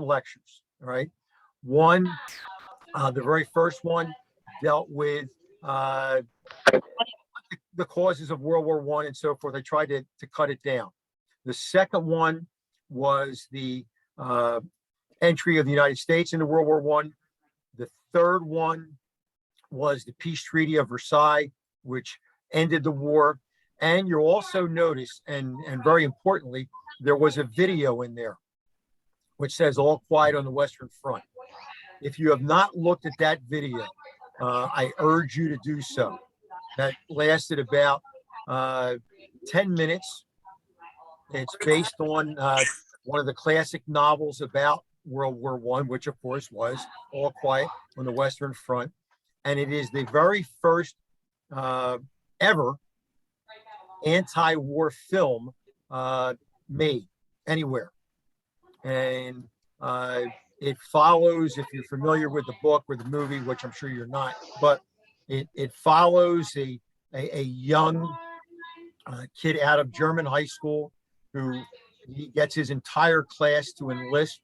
lectures. All right. One, the very first one dealt with the causes of World War I and so forth. I tried to cut it down. The second one was the entry of the United States into World War I. The third one was the Peace Treaty of Versailles, which ended the war. And you'll also notice, and very importantly, there was a video in there which says All Quiet on the Western Front. If you have not looked at that video, I urge you to do so. That lasted about 10 minutes. It's based on one of the classic novels about World War I, which of course was All Quiet on the Western Front. And it is the very first ever anti-war film made anywhere. And it follows, if you're familiar with the book or the movie, which I'm sure you're not, but it follows a young kid out of German high school who he gets his entire class to enlist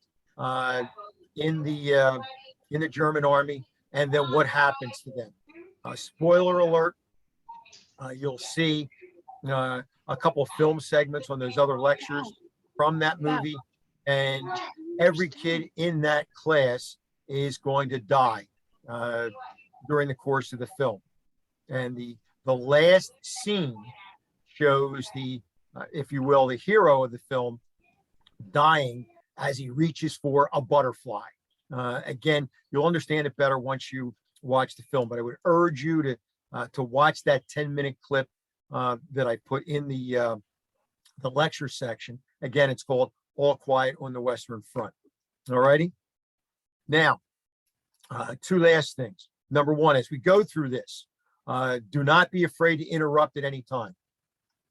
in the German army, and then what happens to them. Spoiler alert, you'll see a couple of film segments on those other lectures from that movie, and every kid in that class is going to die during the course of the film. And the last scene shows the, if you will, the hero of the film dying as he reaches for a butterfly. Again, you'll understand it better once you watch the film, but I would urge you to watch that 10-minute clip that I put in the lecture section. Again, it's called All Quiet on the Western Front. All righty. Now, two last things. Number one, as we go through this, do not be afraid to interrupt at any time.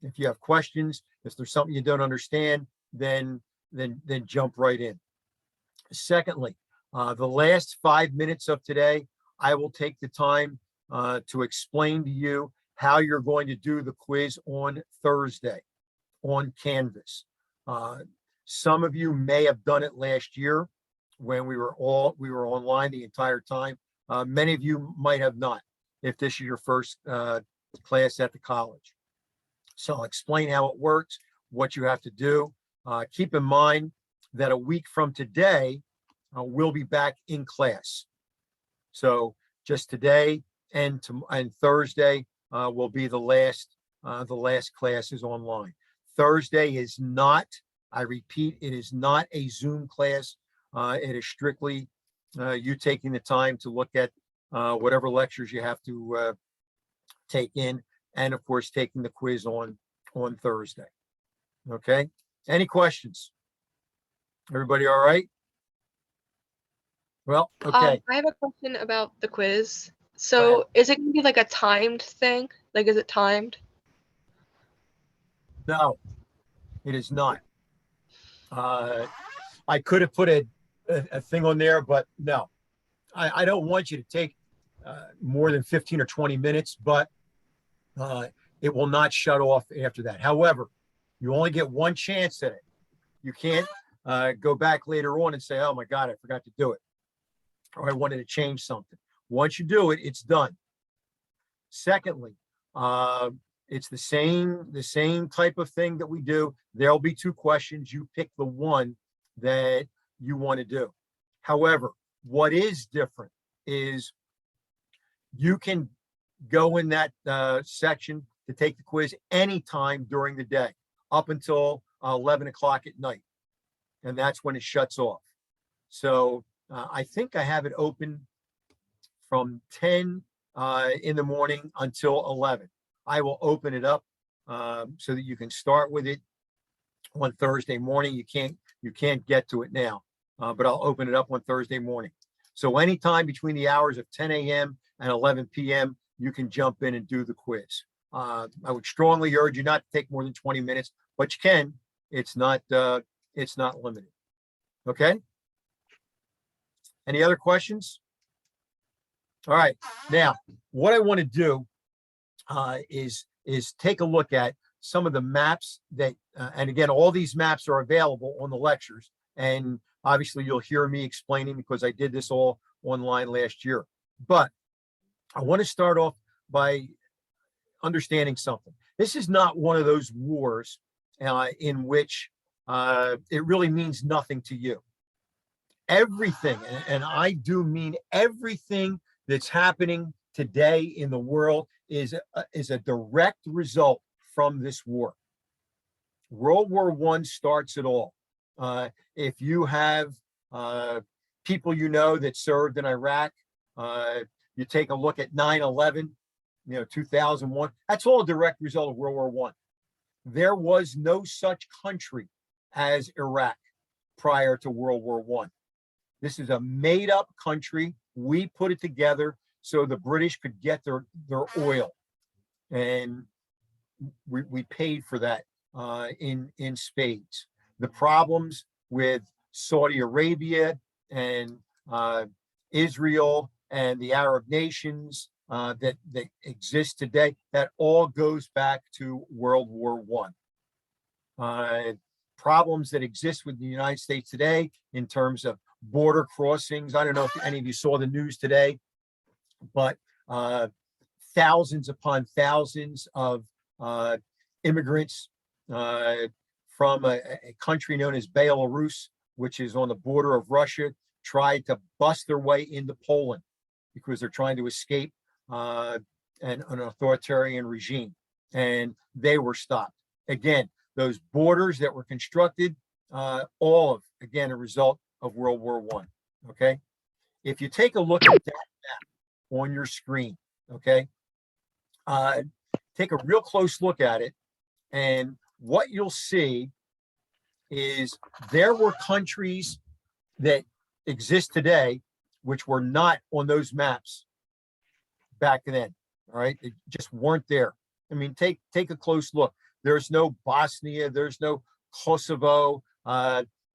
If you have questions, if there's something you don't understand, then jump right in. Secondly, the last 5 minutes of today, I will take the time to explain to you how you're going to do the quiz on Thursday on Canvas. Some of you may have done it last year when we were online the entire time. Many of you might have not, if this is your first class at the college. So I'll explain how it works, what you have to do. Keep in mind that a week from today, we'll be back in class. So just today and Thursday will be the last classes online. Thursday is not, I repeat, it is not a Zoom class. It is strictly you taking the time to look at whatever lectures you have to take in, and of course taking the quiz on Thursday. Okay, any questions? Everybody all right? Well, okay. I have a question about the quiz. So is it going to be like a timed thing? Like, is it timed? No, it is not. I could have put a thing on there, but no. I don't want you to take more than 15 or 20 minutes, but it will not shut off after that. However, you only get one chance at it. You can't go back later on and say, oh my God, I forgot to do it, or I wanted to change something. Once you do it, it's done. Secondly, it's the same type of thing that we do. There'll be two questions. You pick the one that you want to do. However, what is different is you can go in that section to take the quiz anytime during the day, up until 11 o'clock at night. And that's when it shuts off. So I think I have it open from 10 in the morning until 11. I will open it up so that you can start with it on Thursday morning. You can't get to it now, but I'll open it up on Thursday morning. So anytime between the hours of 10 a.m. and 11 p.m., you can jump in and do the quiz. I would strongly urge you not to take more than 20 minutes, but you can. It's not limited. Okay. Any other questions? All right. Now, what I want to do is take a look at some of the maps that, and again, all these maps are available on the lectures, and Obviously, you'll hear me explaining because I did this all online last year. But I want to start off by understanding something. This is not one of those wars in which it really means nothing to you. Everything, and I do mean everything that's happening today in the world is a direct result from this war. World War I starts it all. If you have people you know that served in Iraq, you take a look at 9/11, 2001, that's all a direct result of World War I. There was no such country as Iraq prior to World War I. This is a made up country. We put it together so the British could get their oil. And we paid for that in spades. The problems with Saudi Arabia and Israel and the Arab nations that exist today, that all goes back to World War I. Problems that exist with the United States today in terms of border crossings. I don't know if any of you saw the news today, but thousands upon thousands of immigrants from a country known as Belarus, which is on the border of Russia, tried to bust their way into Poland because they're trying to escape an authoritarian regime. And they were stopped. Again, those borders that were constructed, all of, again, a result of World War I. Okay. If you take a look at that map on your screen, okay, take a real close look at it. And what you'll see is there were countries that exist today which were not on those maps back then. All right. They just weren't there. I mean, take a close look. There's no Bosnia, there's no Kosovo,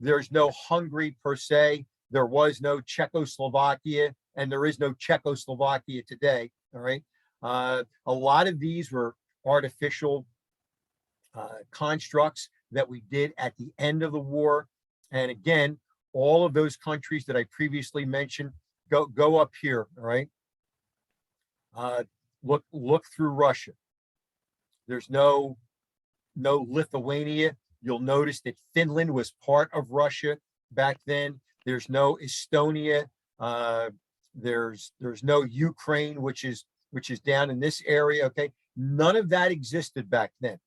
there's no Hungary per se, there was no Czechoslovakia, and there is no Czechoslovakia today. All right. A lot of these were artificial constructs that we did at the end of the war. And again, all of those countries that I previously mentioned, go up here. All right. Look through Russia. There's no Lithuania. You'll notice that Finland was part of Russia back then. There's no Estonia. There's no Ukraine, which is down in this area. Okay, none of that existed back then,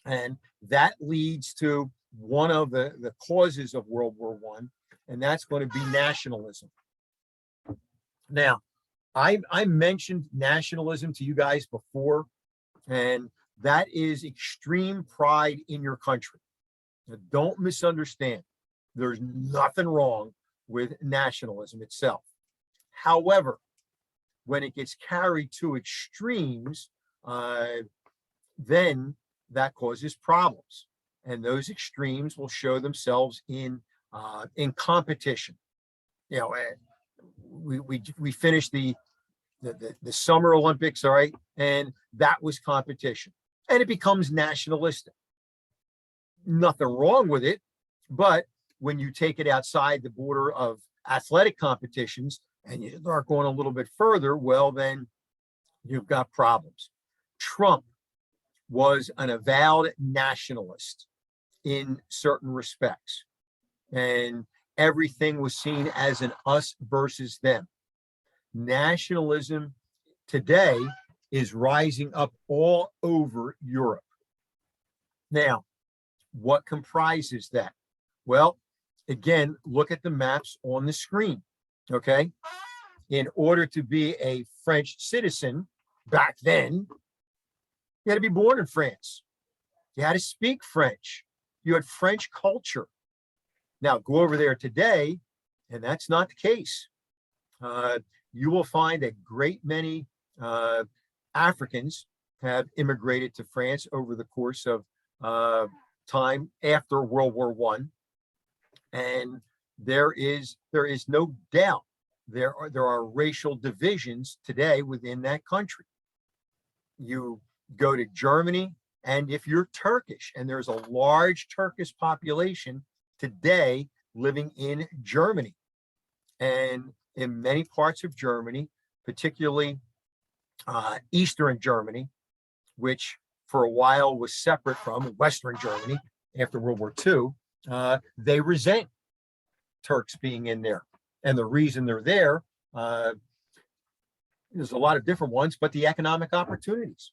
and that leads to one of the causes of World War I, and that's going to be nationalism. Now, I mentioned nationalism to you guys before, and that is extreme pride in your country. Now, don't misunderstand. There's nothing wrong with nationalism itself. However, when it gets carried to extremes, then that causes problems. And those extremes will show themselves in competition. We finished the Summer Olympics, all right, and that was competition. And it becomes nationalistic. Nothing wrong with it, but when you take it outside the border of athletic competitions and you start going a little bit further, well, then you've got problems. Trump was an avowed nationalist in certain respects, and everything was seen as an us versus them. Nationalism today is rising up all over Europe. Now, what comprises that? Well, again, look at the maps on the screen, okay? In order to be a French citizen back then, you had to be born in France. You had to speak French. You had French culture. Now, go over there today, and that's not the case. You will find a great many Africans have immigrated to France over the course of time after World War I, and there is no doubt there are racial divisions today within that country. You go to Germany, and if you're Turkish, and there's a large Turkish population today living in Germany. And in many parts of Germany, particularly Eastern Germany, which for a while was separate from Western Germany after World War II, they resent Turks being in there. And the reason they're there, there's a lot of different ones, but the economic opportunities.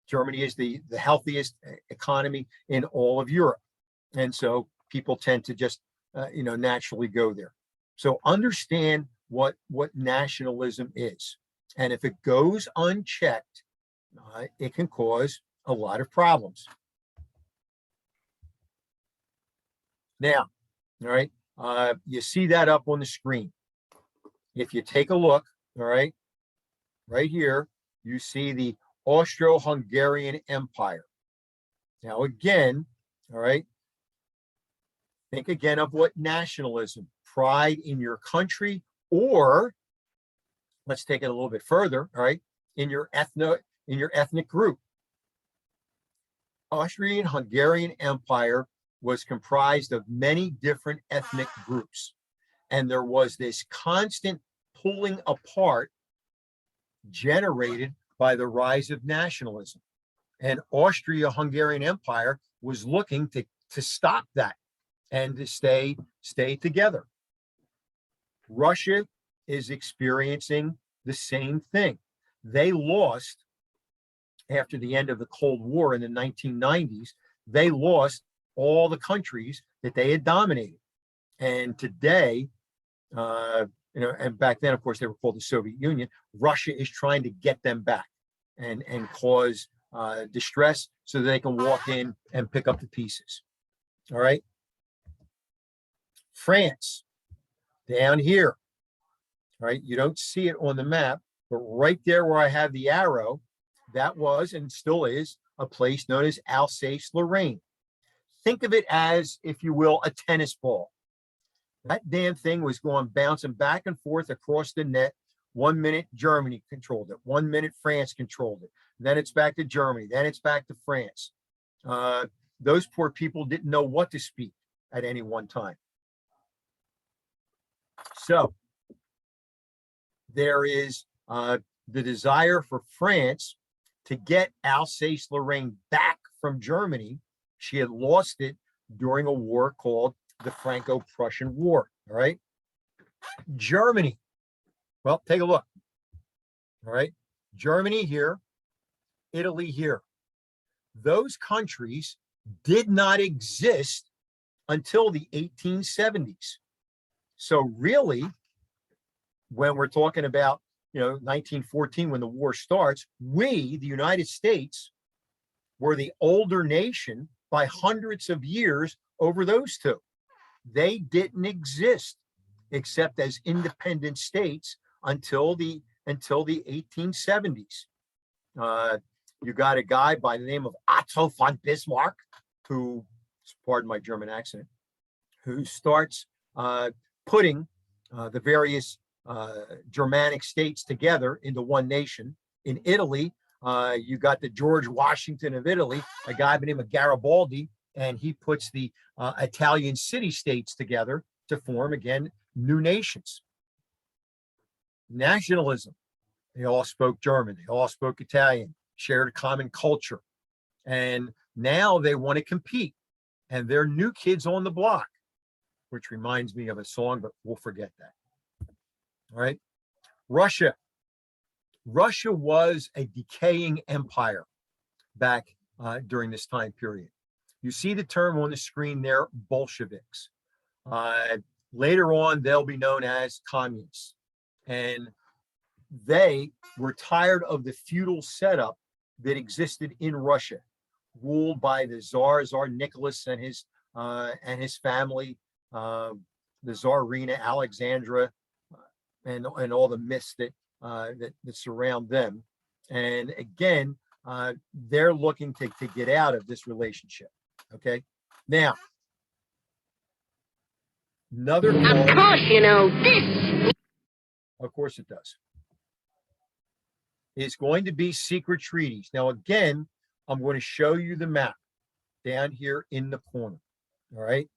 Germany is the healthiest economy in all of Europe. And so people tend to just, naturally go there. So understand what nationalism is. And if it goes unchecked, it can cause a lot of problems. Now, all right, you see that up on the screen. If you take a look, all right, right here, you see the Austro-Hungarian Empire. Now, again, all right, think again of what nationalism, pride in your country, or let's take it a little bit further, all right, in your ethnic group. Austrian-Hungarian Empire was comprised of many different ethnic groups, and there was this constant pulling apart generated by the rise of nationalism. And Austria-Hungarian Empire was looking to stop that and to stay together. Russia is experiencing the same thing. They lost, after the end of the Cold War in the 1990s, they lost all the countries that they had dominated. And today, and back then, of course, they were called the Soviet Union. Russia is trying to get them back and cause distress so that they can walk in and pick up the pieces. All right. France, down here. All right. You don't see it on the map, but right there where I have the arrow, that was and still is a place known as Alsace-Lorraine. Think of it as, if you will, a tennis ball. That damn thing was going bouncing back and forth across the net. 1 minute Germany controlled it. 1 minute France controlled it. Then it's back to Germany. Then it's back to France. Those poor people didn't know what to speak at any one time. So there is the desire for France to get Alsace-Lorraine back from Germany. She had lost it during a war called the Franco-Prussian War. All right. Germany. Well, take a look. All right. Germany here, Italy here. Those countries did not exist until the 1870s. So really, when we're talking about, 1914, when the war starts, we, the United States, were the older nation by hundreds of years over those two. They didn't exist except as independent states until the 1870s. You got a guy by the name of Otto von Bismarck, who, pardon my German accent, who starts putting the various Germanic states together into one nation. In Italy, you got the George Washington of Italy, a guy by the name of Garibaldi, and he puts the Italian city-states together to form, again, new nations. Nationalism. They all spoke German. They all spoke Italian, shared a common culture. And now they want to compete. And they're new kids on the block, which reminds me of a song, but we'll forget that. All right. Russia. Russia was a decaying empire back during this time period. You see the term on the screen there, Bolsheviks. Later on, they'll be known as communists. And they were tired of the feudal setup that existed in Russia, ruled by the Tsar Nicholas and his family, the Tsarina Alexandra, and all the myths that surround them. And again, they're looking to get out of this relationship. Okay. Now, another cause, of course, this. Of course it does. Is going to be secret treaties. Now, again, I'm going to show you the map down here in the corner. All right.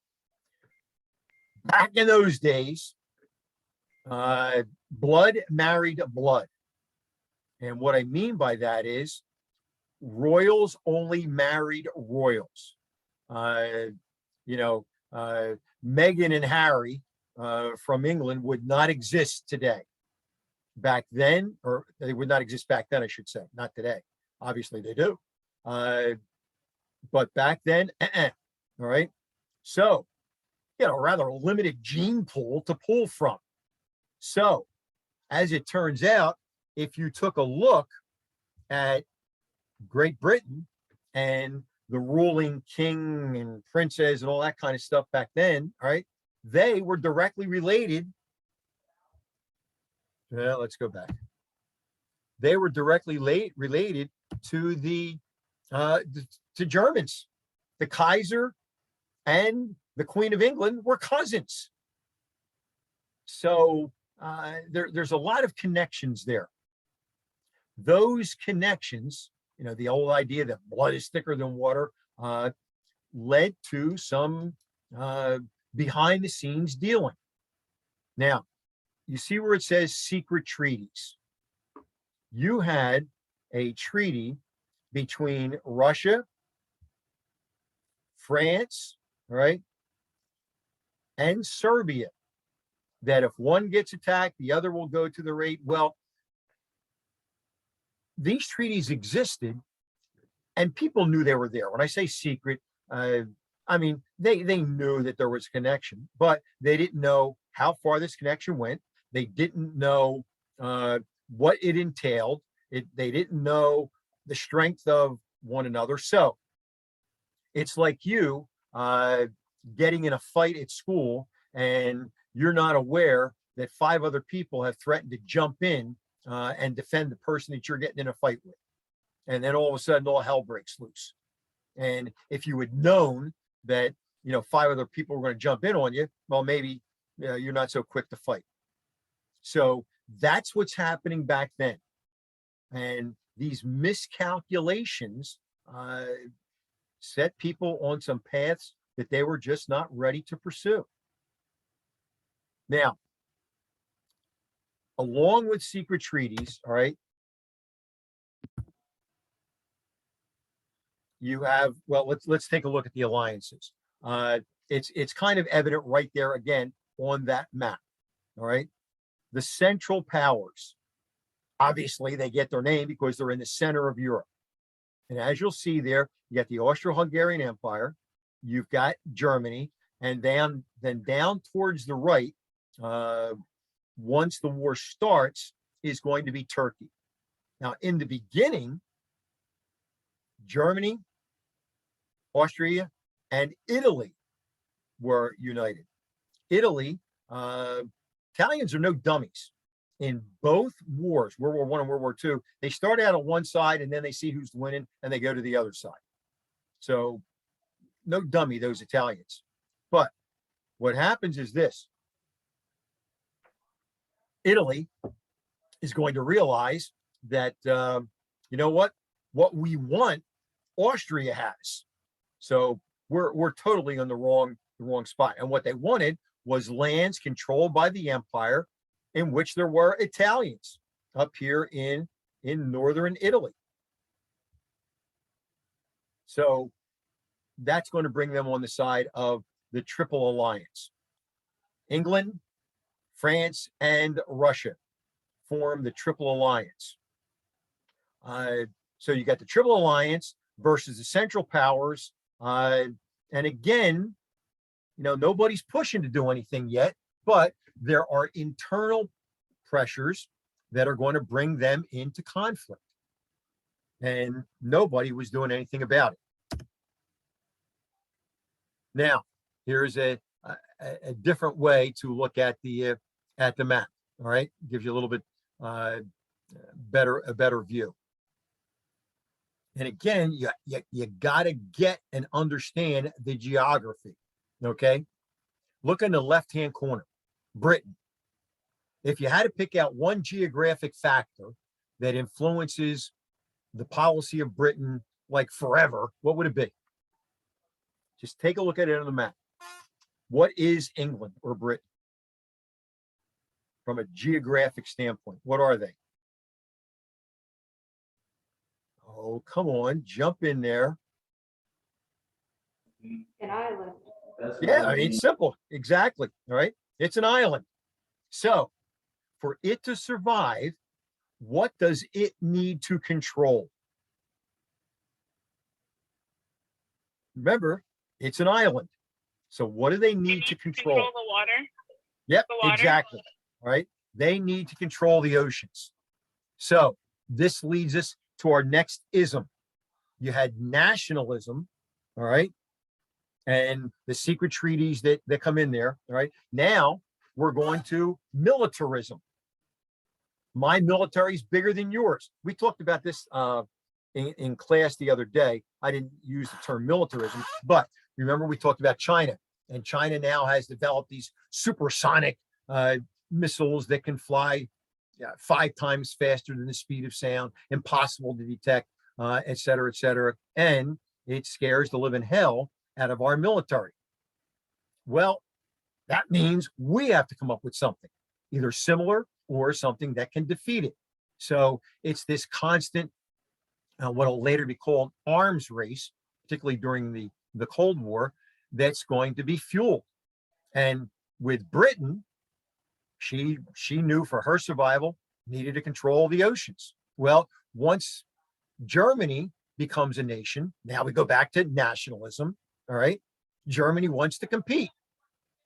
Back in those days, blood married blood. And what I mean by that is royals only married royals. Uh, you know, Meghan and Harry from England would not exist today. Back then, or they would not exist back then, I should say, not today. Obviously, they do. But back then, all right. So, you know, a rather limited gene pool to pull from. So, as it turns out, if you took a look at Great Britain and the ruling king and princess and all that kind of stuff back then, all right, they were directly related. Well, let's go back. They were directly related to the to Germans. The Kaiser and the Queen of England were cousins. So there's a lot of connections there. Those connections, you know, the old idea that blood is thicker than water, led to some behind the scenes dealing. Now, you see where it says secret treaties. You had a treaty between Russia, France, right, and Serbia, that if one gets attacked, the other will go to the raid. Well, these treaties existed and people knew they were there. When I say secret, I mean, they knew that there was a connection, but they didn't know how far this connection went. They didn't know what it entailed. They didn't know the strength of one another. So it's like you getting in a fight at school and you're not aware that 5 other people have threatened to jump in and defend the person that you're getting in a fight with. And then all of a sudden, all hell breaks loose. And if you had known that, you know, 5 other people were going to jump in on you, well, maybe you're not so quick to fight. So that's what's happening back then. And these miscalculations set people on some paths that they were just not ready to pursue. Now, along with secret treaties, all right, you have, well, let's take a look at the alliances. It's kind of evident right there again on that map. All right, the Central Powers, obviously they get their name because they're in the center of Europe. And as you'll see there, you got the Austro-Hungarian Empire, you've got Germany, and then down towards the right, once the war starts, is going to be Turkey. Now, in the beginning, Germany, Austria, and Italy were united. Italy, Italians are no dummies. In both wars, World War I and World War II, they start out on one side and then they see who's winning and they go to the other side. So no dummy, those Italians. But what happens is this. Italy is going to realize that, you know what we want, Austria has. So we're totally on the wrong spot. And what they wanted was lands controlled by the empire in which there were Italians up here in northern Italy. So that's going to bring them on the side of the Triple Alliance. England, France, and Russia form the Triple Alliance. So you got the Triple Alliance versus the Central Powers. And again, you know, nobody's pushing to do anything yet, but there are internal pressures that are going to bring them into conflict. And nobody was doing anything about it. Now, here's a different way to look at the map. All right, gives you a little bit better view. And again, you got to get and understand the geography. Okay, look in the left-hand corner, Britain. If you had to pick out one geographic factor that influences the policy of Britain like forever, what would it be? Just take a look at it on the map. What is England or Britain? From a geographic standpoint, what are they? Oh, come on, jump in there. An island. Yeah, I mean, it's simple. Exactly. All right. It's an island. So for it to survive, what does it need to control? Remember, it's an island. So what do they need to control? Control the water. Yep, the water. exactly. All right. They need to control the oceans. So this leads us to our next ism. You had nationalism, all right, and the secret treaties that come in there, all right. Now we're going to militarism. My military is bigger than yours. We talked about this in class the other day. I didn't use the term militarism, but remember we talked about China, and China now has developed these supersonic missiles that can fly 5 times faster than the speed of sound, impossible to detect, et cetera, et cetera. And it scares the living hell out of our military. Well, that means we have to come up with something, either similar or something that can defeat it. So it's this constant, what will later be called arms race, particularly during the Cold War, that's going to be fueled. And with Britain, she knew for her survival needed to control the oceans. Well, once Germany becomes a nation, now we go back to nationalism. All right. Germany wants to compete.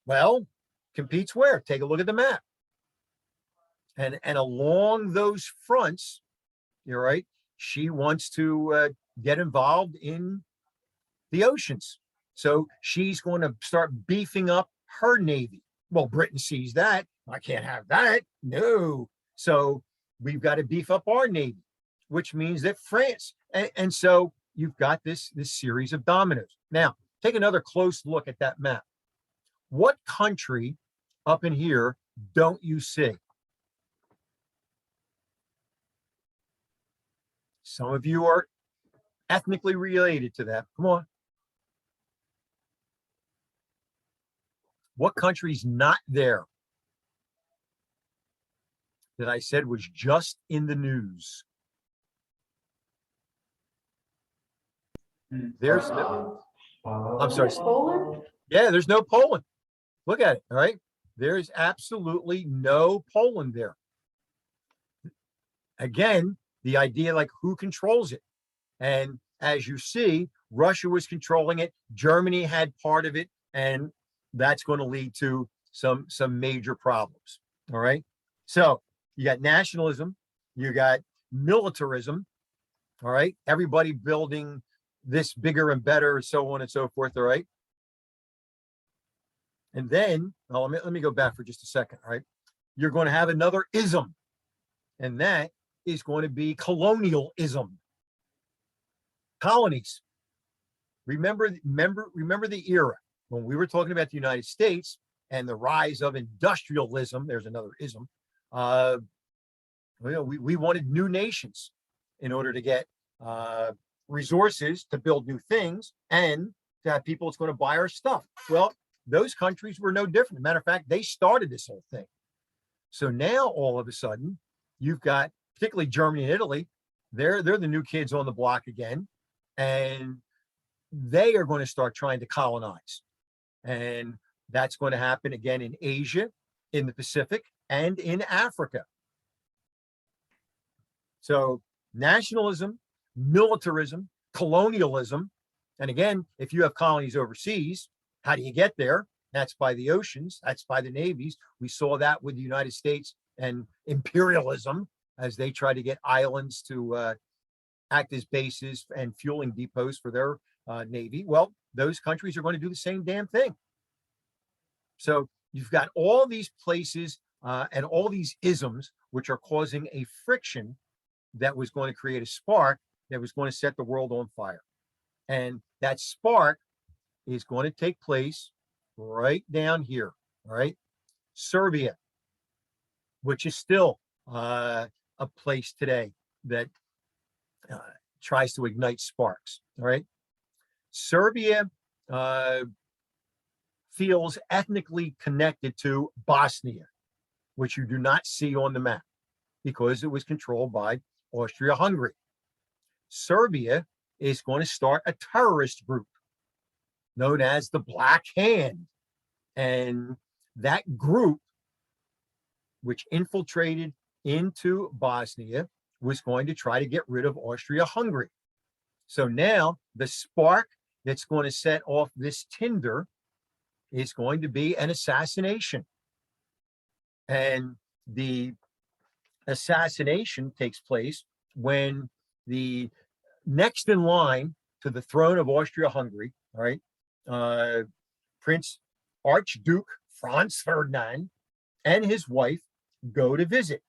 Well, competes where? Take a look at the map. And along those fronts, you're right, she wants to get involved in the oceans. So she's going to start beefing up her navy. Well, Britain sees that. I can't have that. No. So we've got to beef up our navy, which means that France. And so you've got this series of dominoes. Now, take another close look at that map. What country up in here don't you see? Some of you are ethnically related to that. Come on. What country's not there that I said was just in the news? There's no, I'm sorry. Poland? Yeah, there's no Poland. Look at it. All right. There's absolutely no Poland there. Again, the idea like who controls it. And as you see, Russia was controlling it. Germany had part of it. And that's going to lead to some major problems. All right. So you got nationalism, you got militarism. All right. Everybody building this bigger and better, so on and so forth. All right. And then, well, let me go back for just a second. All right. You're going to have another ism, and that is going to be colonialism. Colonies. Remember the era when we were talking about the United States and the rise of industrialism. There's another ism. We wanted new nations in order to get resources to build new things and to have people that's going to buy our stuff. Well, those countries were no different. Matter of fact, they started this whole thing. So now all of a sudden, you've got particularly Germany and Italy. They're the new kids on the block again, and they are going to start trying to colonize. And that's going to happen again in Asia, in the Pacific, and in Africa. So nationalism, militarism, colonialism. And again, if you have colonies overseas, how do you get there? That's by the oceans. That's by the navies. We saw that with the United States and imperialism as they try to get islands to act as bases and fueling depots for their navy. Well, those countries are going to do the same damn thing. So you've got all these places and all these isms which are causing a friction that was going to create a spark that was going to set the world on fire. And that spark is going to take place right down here, all right? Serbia, which is still a place today that tries to ignite sparks, all right? Serbia feels ethnically connected to Bosnia, which you do not see on the map because it was controlled by Austria-Hungary. Serbia is going to start a terrorist group known as the Black Hand. And that group, which infiltrated into Bosnia, was going to try to get rid of Austria-Hungary. So now the spark that's going to set off this tinder is going to be an assassination. And the assassination takes place when the next in line to the throne of Austria-Hungary, all right, Prince Archduke Franz Ferdinand and his wife go to visit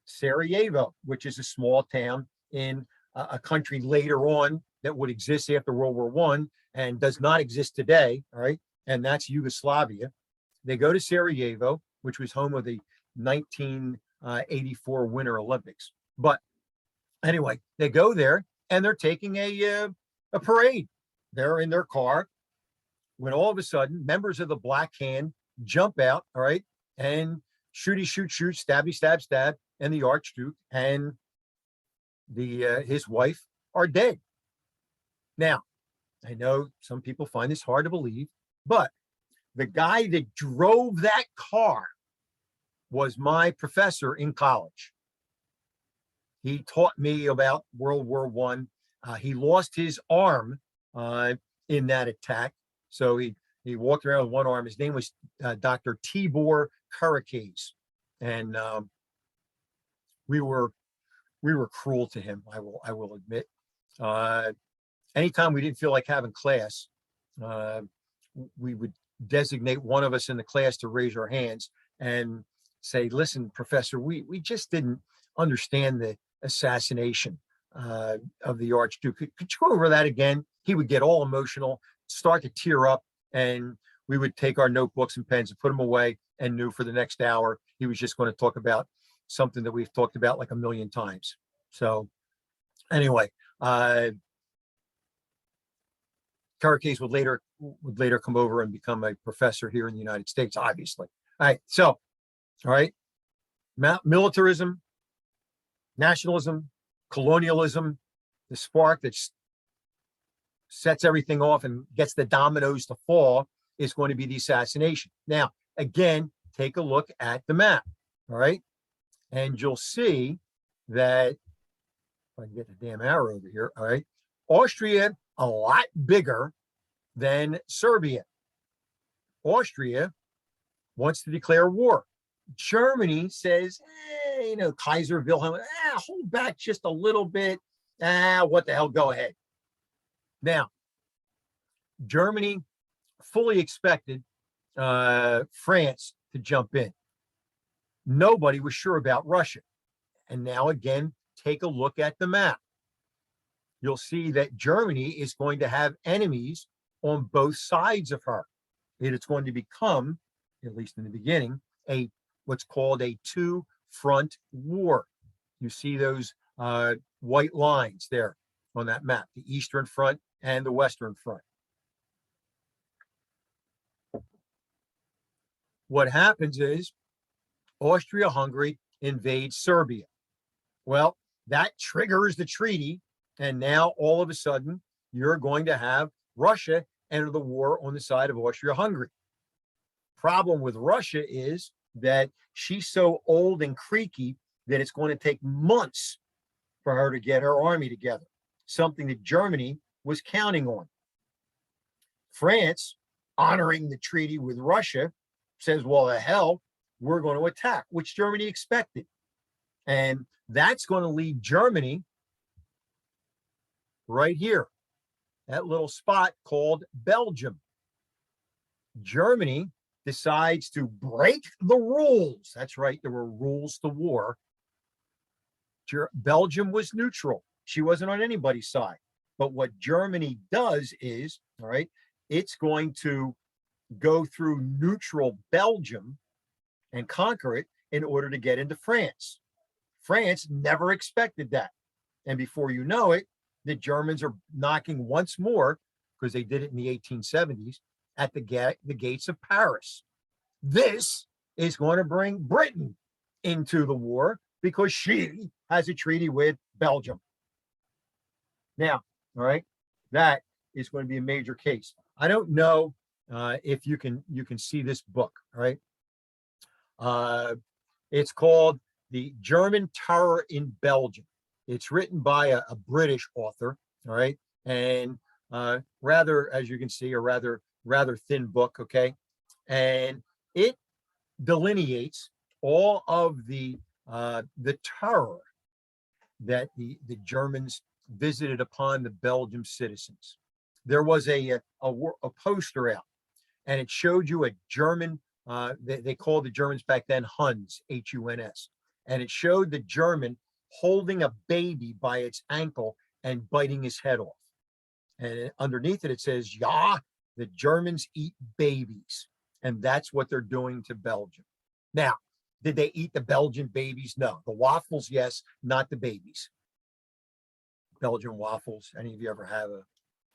Sarajevo, which is a small town in a country later on that would exist after World War I and does not exist today, all right, and that's Yugoslavia. They go to Sarajevo, which was home of the 1984 Winter Olympics. But anyway, they go there and they're taking a parade. They're in their car when all of a sudden members of the Black Hand jump out, all right, and shooty, shoot, shoot, stabby, stab, stab, and the Archduke and his wife are dead. Now, I know some people find this hard to believe, but the guy that drove that car was my professor in college. He taught me about World War I. He lost his arm in that attack. So he walked around with one arm. His name was Dr. Tibor Karakes. And we were cruel to him, I will admit. Anytime we didn't feel like having class, we would designate one of us in the class to raise our hands and say, listen, professor, we just didn't understand the assassination of the Archduke. Could you go over that again? He would get all emotional, start to tear up, and we would take our notebooks and pens and put them away and knew for the next hour he was just going to talk about something that we've talked about like a million times. So anyway, Karakes would later come over and become a professor here in the United States, obviously. All right, so, all right, militarism, nationalism, colonialism, the spark that sets everything off and gets the dominoes to fall is going to be the assassination. Now, again, take a look at the map, all right? And you'll see that, if I can get the damn arrow over here, all right, Austria, a lot bigger than Serbia. Austria wants to declare war. Germany says, Kaiser Wilhelm, hold back just a little bit. What the hell, go ahead. Now, Germany fully expected France to jump in. Nobody was sure about Russia. And now again, take a look at the map. You'll see that Germany is going to have enemies on both sides of her. It's going to become, at least in the beginning, what's called a two-front war. You see those white lines there on that map, the Eastern Front and the Western Front. What happens is Austria-Hungary invades Serbia. Well, that triggers the treaty, and now all of a sudden you're going to have Russia enter the war on the side of Austria-Hungary. Problem with Russia is that she's so old and creaky that it's going to take months for her to get her army together, something that Germany was counting on. France, honoring the treaty with Russia, says, well, the hell, we're going to attack, which Germany expected. And that's going to leave Germany right here, that little spot called Belgium. Germany decides to break the rules. That's right, there were rules to war. Belgium was neutral. She wasn't on anybody's side. But what Germany does is, all right, it's going to go through neutral Belgium and conquer it in order to get into France. France never expected that. And before you know it, the Germans are knocking once more because they did it in the 1870s at the gates of Paris. This is going to bring Britain into the war because she has a treaty with Belgium. Now, all right, that is going to be a major case. I don't know if you can see this book, all right? It's called The German Terror in Belgium. It's written by a British author, all right? And rather, as you can see, a rather thin book, okay? And it delineates all of the terror that the Germans visited upon the Belgian citizens. There was a poster out, and it showed you a German. They called the Germans back then Huns, Huns, and it showed the German holding a baby by its ankle and biting his head off. And underneath it, it says, "Yeah, the Germans eat babies," and that's what they're doing to Belgium. Now, did they eat the Belgian babies? No. The waffles, yes, not the babies. Belgian waffles. Any of you ever have a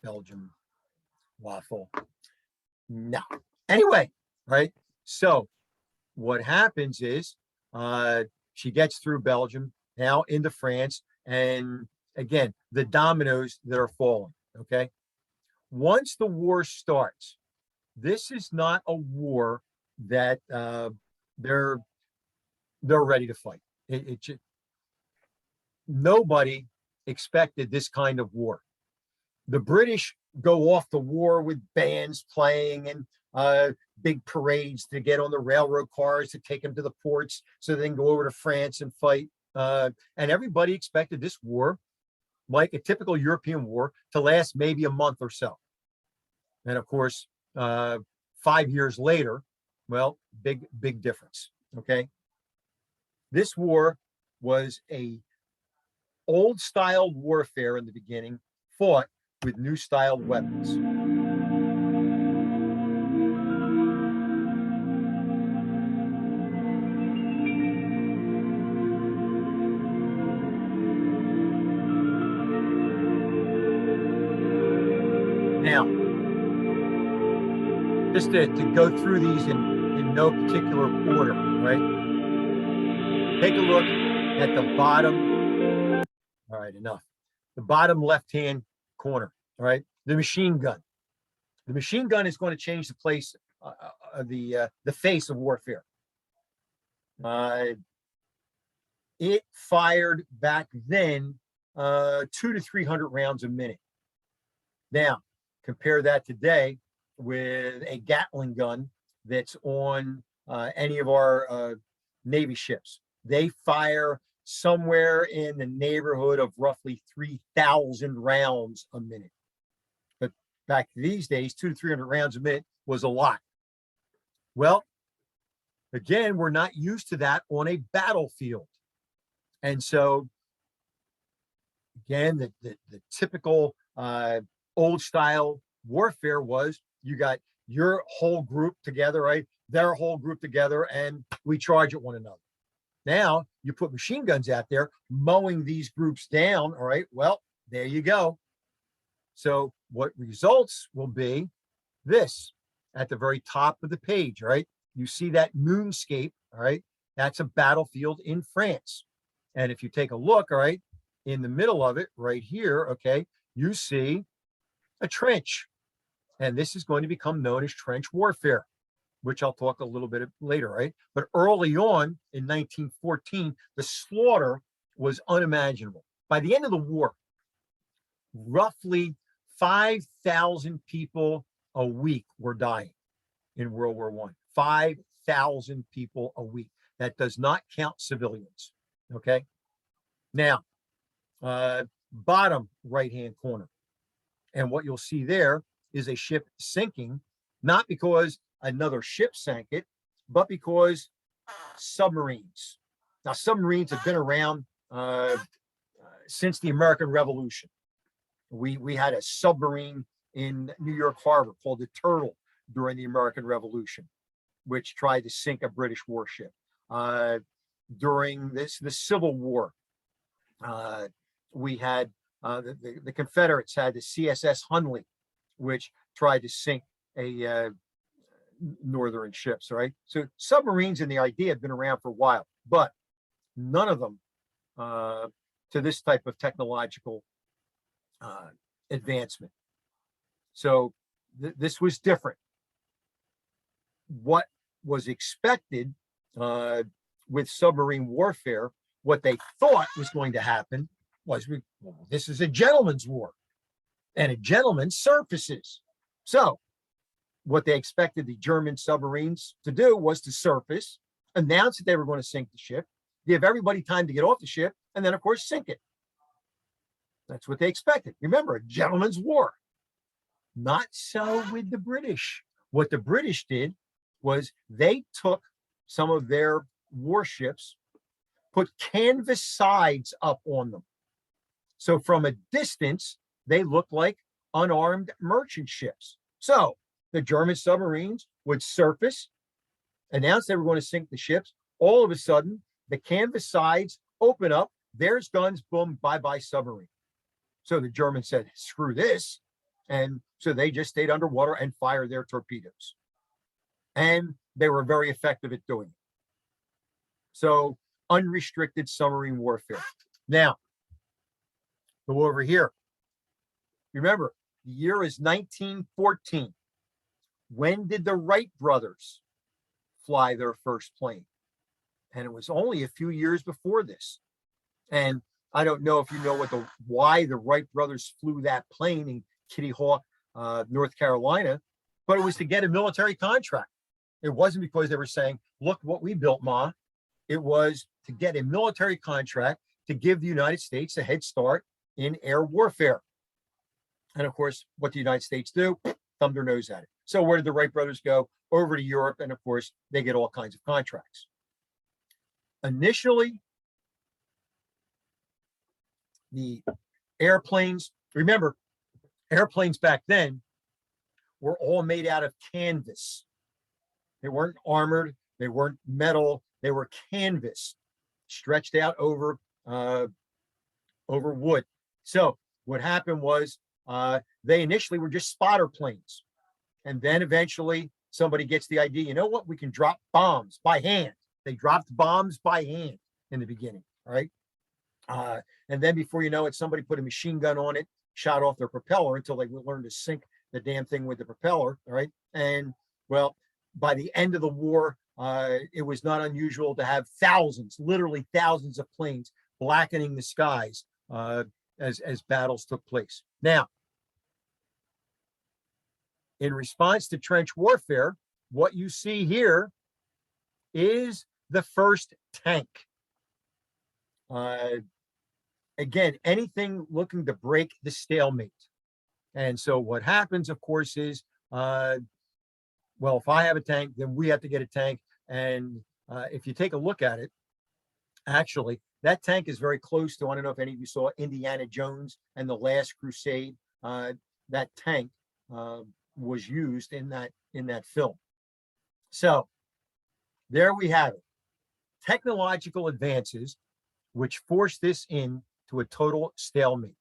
Belgian waffle? No. Anyway, right? So what happens is she gets through Belgium, now into France, and again, the dominoes that are falling, okay? Once the war starts, this is not a war that they're ready to fight. Nobody expected this kind of war. The British go off to war with bands playing and big parades to get on the railroad cars to take them to the ports so they can go over to France and fight. And everybody expected this war, like a typical European war, to last maybe a month or so. And of course, 5 years later, well, big difference, okay? This war was a old style warfare in the beginning, fought with new style weapons. Now, just to go through these in no particular order, right? Take a look at the bottom. All right, enough. The bottom left-hand corner, all right? The machine gun. The machine gun is going to change the place, the face of warfare. It fired back then 200 to 300 rounds a minute. Now, compare that today with a Gatling gun that's on any of our Navy ships. They fire somewhere in the neighborhood of roughly 3,000 rounds a minute. But back these days, 200 to 300 rounds a minute was a lot. Well, again, we're not used to that on a battlefield. And so, again, the typical old style warfare was you got your whole group together, right? Their whole group together, and we charge at one another. Now you put machine guns out there mowing these groups down. All right. Well, there you go. So what results will be this at the very top of the page, right? You see that moonscape. All right. That's a battlefield in France. And if you take a look, all right, in the middle of it right here, okay, you see a trench. And this is going to become known as trench warfare, which I'll talk a little bit later, right? But early on in 1914, the slaughter was unimaginable. By the end of the war, roughly 5,000 people a week were dying in World War I. 5,000 people a week. That does not count civilians, okay? Now, bottom right-hand corner. And what you'll see there is a ship sinking, not because another ship sank it, but because submarines. Now, submarines have been around since the American Revolution. We had a submarine in New York Harbor called the Turtle during the American Revolution, which tried to sink a British warship. During the Civil War, we had the Confederates had the CSS Hunley, which tried to sink a northern ships, right? So submarines and the idea have been around for a while, but none of them to this type of technological advancement. So this was different. What was expected with submarine warfare, what they thought was going to happen was, well, this is a gentleman's war, and a gentleman surfaces. So what they expected the German submarines to do was to surface, announce that they were going to sink the ship, give everybody time to get off the ship, and then, of course, sink it. That's what they expected. Remember, a gentleman's war. Not so with the British. What the British did was they took some of their warships, put canvas sides up on them. So from a distance, they looked like unarmed merchant ships. So the German submarines would surface, announce they were going to sink the ships. All of a sudden, the canvas sides open up. There's guns, boom, bye-bye submarine. So the Germans said, screw this. And so they just stayed underwater and fired their torpedoes. And they were very effective at doing it. So unrestricted submarine warfare. Now, go over here. Remember, the year is 1914. When did the Wright brothers fly their first plane? And it was only a few years before this. And I don't know if you know why the Wright brothers flew that plane in Kitty Hawk, North Carolina, but it was to get a military contract. It wasn't because they were saying, look what we built, Ma. It was to get a military contract to give the United States a head start in air warfare. And of course, what the United States do, thumb their nose at it. So where did the Wright brothers go? Over to Europe. And of course, they get all kinds of contracts. Initially, the airplanes, remember, airplanes back then were all made out of canvas. They weren't armored. They weren't metal. They were canvas stretched out over wood. So what happened was they initially were just spotter planes. And then eventually somebody gets the idea, you know what, we can drop bombs by hand. They dropped bombs by hand in the beginning, right? And then before you know it, somebody put a machine gun on it, shot off their propeller until they learned to sink the damn thing with the propeller, right? And well, by the end of the war, it was not unusual to have thousands, literally thousands of planes blackening the skies as battles took place. Now, in response to trench warfare, what you see here is the first tank. Again, anything looking to break the stalemate. And so what happens, of course, is, well, if I have a tank, then we have to get a tank. And if you take a look at it, actually, that tank is very close to, I don't know if any of you saw Indiana Jones and the Last Crusade. That tank was used in that film. So there we have it. Technological advances which forced this into a total stalemate.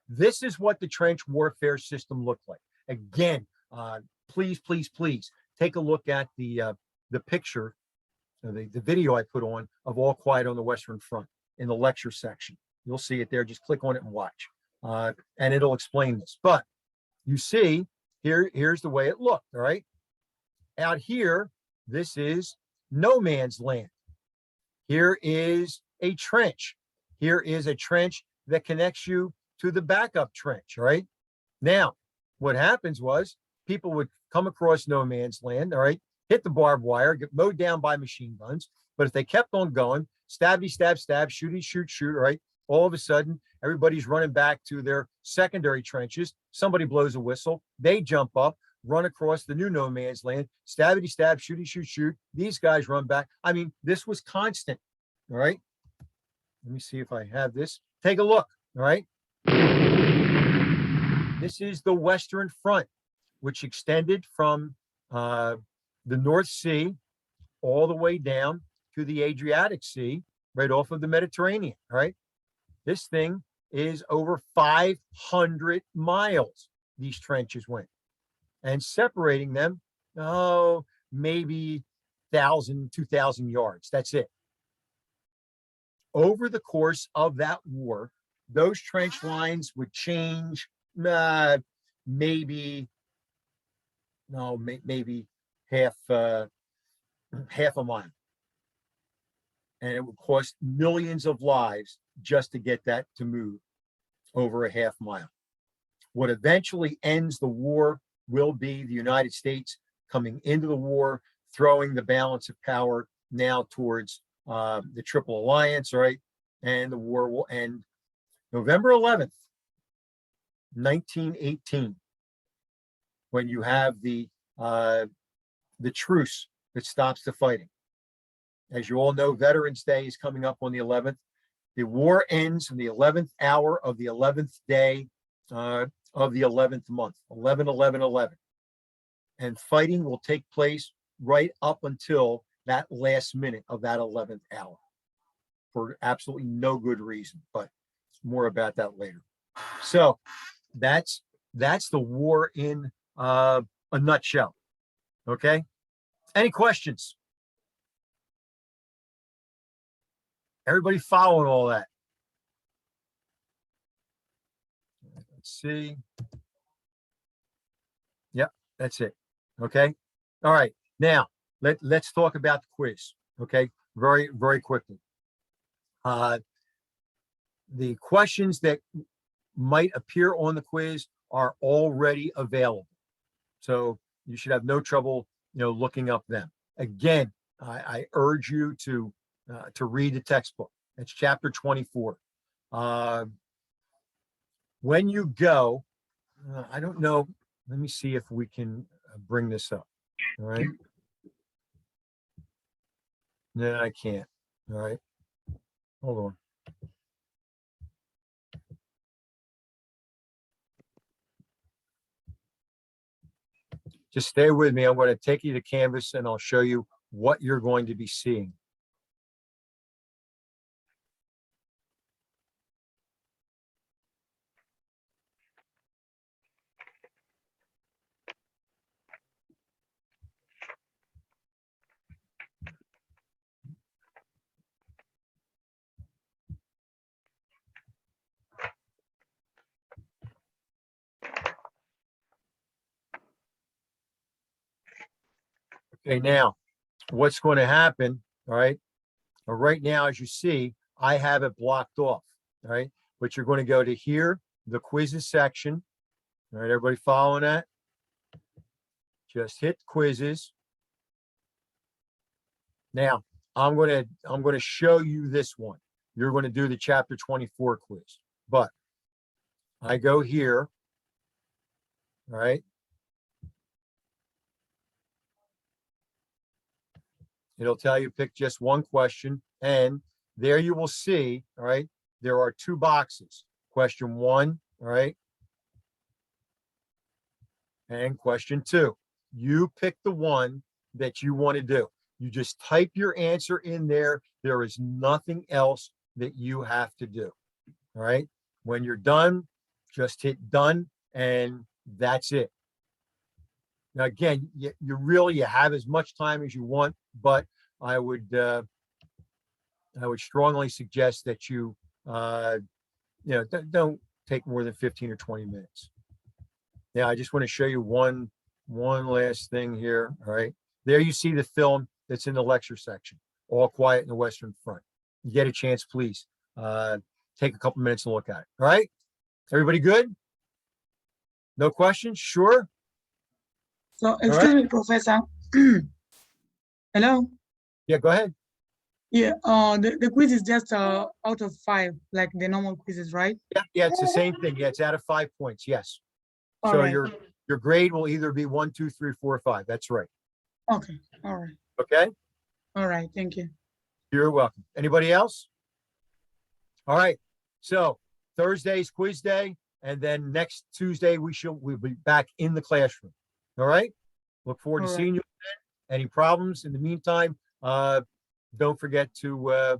This is what the trench warfare system looked like. Again, please, please, please take a look at the picture, the video I put on of All Quiet on the Western Front in the lecture section. You'll see it there. Just click on it and watch, and it'll explain this. But you see, here's the way it looked. All right, out here, this is no man's land. Here is a trench. Here is a trench that connects you to the backup trench, right? Now, what happens was people would come across no man's land, all right, hit the barbed wire, get mowed down by machine guns. But if they kept on going, stabby, stab, stab, shooty, shoot, shoot, right? All of a sudden, everybody's running back to their secondary trenches. Somebody blows a whistle. They jump up, run across the new no man's land, stabby, stab, shooty, shoot, shoot. These guys run back. I mean, this was constant, all right? Let me see if I have this. Take a look, all right? This is the Western Front, which extended from the North Sea all the way down to the Adriatic Sea, right off of the Mediterranean, all right? This thing is over 500 miles. these trenches went, and separating them, oh, maybe 2,000 yards. That's it. Over the course of that war, those trench lines would change, maybe, no, maybe half a mile. And it would cost millions of lives just to get that to move over a half mile. What eventually ends the war will be the United States coming into the war, throwing the balance of power now towards the Triple Alliance, right? And the war will end November 11th, 1918, when you have the truce that stops the fighting. As you all know, Veterans Day is coming up on the 11th. The war ends in the 11th hour of the 11th day of the 11th month, 11/11/11. And fighting will take place right up until that last minute of that 11th hour for absolutely no good reason, but more about that later. So that's the war in a nutshell. Okay. Any questions? Everybody following all that? Let's see. Yep, that's it. Okay. All right. Now let's talk about the quiz. Okay. Very, very quickly. The questions that might appear on the quiz are already available. So you should have no trouble, looking up them. Again, I urge you to read the textbook. It's chapter 24. When you go, I don't know. Let me see if we can bring this up. All right. No, I can't. All right. Hold on. Just stay with me. I'm going to take you to Canvas and I'll show you what you're going to be seeing. Okay, now what's going to happen, all right? Right now, as you see, I have it blocked off, all right? But you're going to go to here, the quizzes section. All right, everybody following that? Just hit quizzes. Now, I'm going to show you this one. You're going to do the chapter 24 quiz. But I go here, all right? It'll tell you pick just one question, and there you will see, all right, there are two boxes. Question 1, all right, and question 2. You pick the one that you want to do. You just type your answer in there. There is nothing else that you have to do, all right? When you're done, just hit done, and that's it. Now, again, you have as much time as you want, but I would strongly suggest that you don't take more than 15 or 20 minutes. Now, I just want to show you one last thing here. All right, there you see the film that's in the lecture section. All Quiet in the Western Front. You get a chance, please take a couple minutes and look at it. All right, everybody good? No questions? Sure. So, excuse me, Professor. Hello? Yeah, go ahead. Yeah, the quiz is just out of 5, like the normal quizzes, right? Yeah, it's the same thing. Yeah, it's out of 5 points. Yes. All So right. your grade will either be 1, 2, 3, 4, 5. That's right. Okay. All right. Okay. All right. Thank you. You're welcome. Anybody else? All right. So Thursday's quiz day, and then next Tuesday we'll be back in the classroom. All right. Look forward to All right. seeing you then. Any problems in the meantime? Don't forget to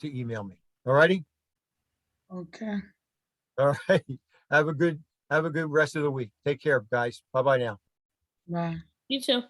email me. All righty. Okay. All right. Have a Have a good rest of the week. Take care, guys. Bye-bye now. Bye. You too.